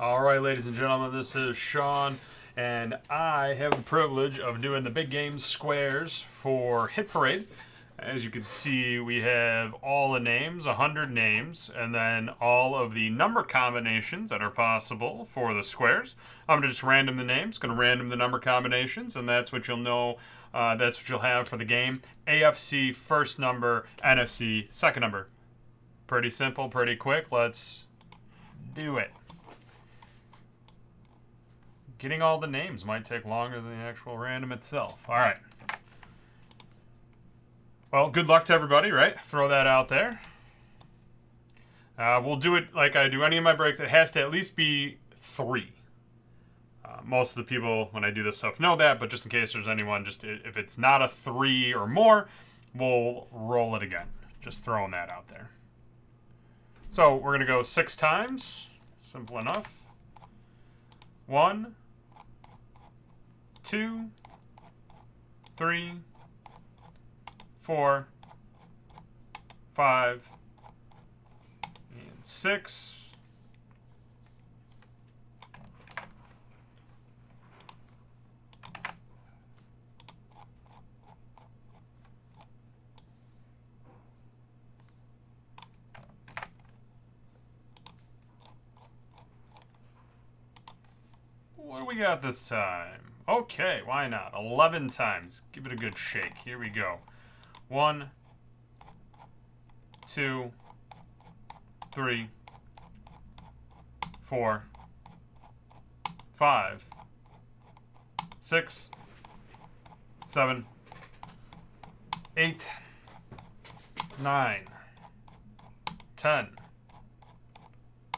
All right, ladies and gentlemen, this is Sean, and I have the privilege of doing the big game squares for Hit Parade. As you can see, we have all the names, 100 names, and then all of the number combinations that are possible for the squares. I'm going to just random the names, going to random the number combinations, and that's what you'll know. That's what you'll have for the game. AFC, first number, NFC, second number. Pretty simple, pretty quick. Let's do it. Getting all the names might take longer than the actual random itself. All right. Well, good luck to everybody, right? Throw that out there. We'll do it like I do any of my breaks. It has to at least be 3. Most of the people, when I do this stuff, know that, but just in case there's anyone, just if it's not a 3 or more, we'll roll it again. Just throwing that out there. So we're going to go 6 times. Simple enough. 1, 2, 3, 4, 5, and 6. What do we got this time? Okay, why not? 11 times. Give it a good shake. Here we go. 1, 2, 3, 4, 5, 6, 7, 8, 9, 10,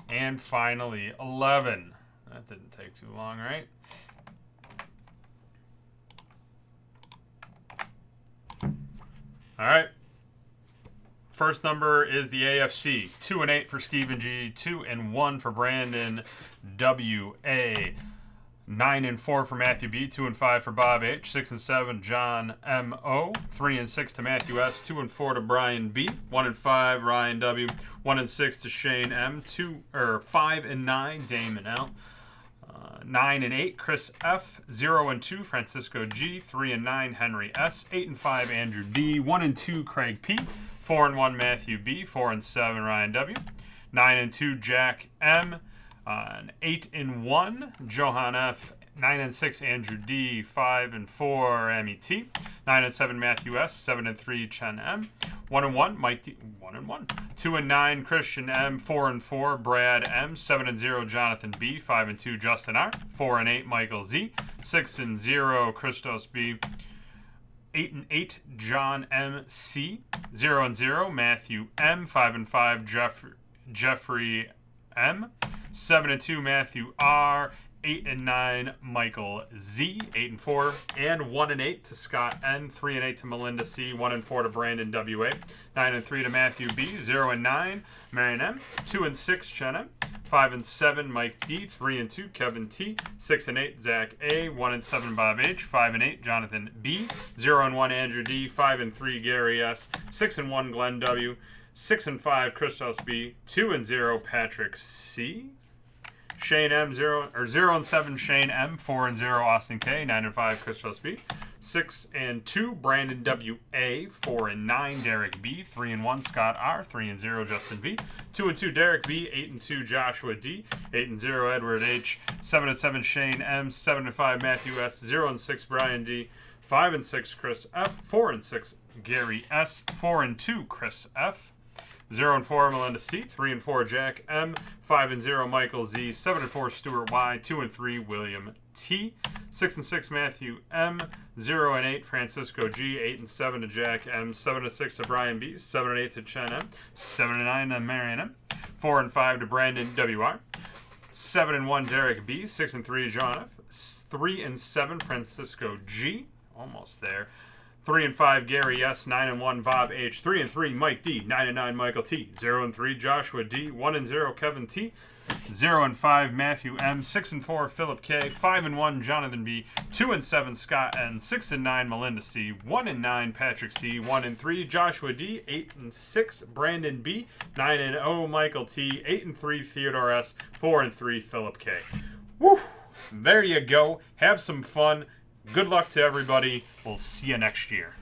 and finally 11. That didn't take too long, right? All right. First number is the AFC. 2 and 8 for Stephen G. 2 and 1 for Brandon W.A. 9 and 4 for Matthew B. 2 and 5 for Bob H. 6 and 7 John M.O. 3 and 6 to Matthew S. 2 and 4 to Brian B. 1 and 5 Ryan W. 1 and 6 to Shane M. 5 and 9 Damon L. 9 and 8 Chris F. 0 and 2 Francisco G. 3 and 9 Henry S. 8 and 5 Andrew D. 1 and 2 Craig P. 4 and 1 Matthew B. 4 and 7 Ryan W. 9 and 2 Jack M. 8 and 1 Johan F. 9 and 6 Andrew D. 5 and 4 MET. 9 and 7 Matthew S. 7 and 3 Chen M. 1 and 1 Mike D. 1 and 1. 2 and 9 Christian M. 4 and 4 Brad M. 7 and 0 Jonathan B. 5 and 2 Justin R. 4 and 8 Michael Z. 6 and 0 Christos B. 8 and 8 John M. C. 0 and 0 Matthew M. 5 and 5 Jeffrey M. 7 and 2 Matthew R. 8 and 9 Michael Z. 8 and 4 and 1 and 8 to Scott N. 3 and 8 to Melinda C. 1 and 4 to Brandon W.A. 9 and 3 to Matthew B. 0 and 9 Marion M. 2 and 6 Chen M. 5 and 7 Mike D. 3 and 2 Kevin T. 6 and 8 Zach A. 1 and 7 Bob H. 5 and 8 Jonathan B. 0 and 1 Andrew D. 5 and 3 Gary S. 6 and 1 Glenn W. 6 and 5 Christos B. 2 and 0 Patrick C. Shane M. 0 and 7 Shane M. 4 and 0 Austin K. 9 and 5 Christos B. 6 and 2 Brandon W. A. 4 and 9 Derek B. 3 and 1 Scott R. 3 and 0 Justin V. 2 and 2 Derek B. 8 and 2 Joshua D. 8 and 0 Edward H. 7 and 7 Shane M. 7 and 5 Matthew S. 0 and 6 Brian D. 5 and 6 Chris F. 4 and 6 Gary S. 4 and 2 Chris F. 0 and 4 Melinda C. 3 and 4 Jack M. 5 and 0 Michael Z. 7 and 4 Stuart Y. 2 and 3 William T. 6 and 6 Matthew M. 0 and 8 Francisco G. 8 and 7 to Jack M. 7 and 6 to Brian B. 7 and 8 to Chen M. 7 and 9 to Marion M. 4 and 5 to Brandon WR. 7 and 1 Derek B. 6 and 3 John F. 3 and 7 Francisco G. Almost there. 3 and 5, Gary S. 9 and 1, Bob H. 3 and 3, Mike D. 9 and 9, Michael T. 0 and 3, Joshua D. 1 and 0, Kevin T. 0 and 5, Matthew M. 6 and 4, Philip K. 5 and 1, Jonathan B. 2 and 7, Scott N. 6 and 9, Melinda C. 1 and 9, Patrick C. 1 and 3, Joshua D. 8 and 6, Brandon B. 9 and 0, Michael T. 8 and 3, Theodore S. 4 and 3, Philip K. Woo! There you go. Have some fun. Good luck to everybody. We'll see you next year.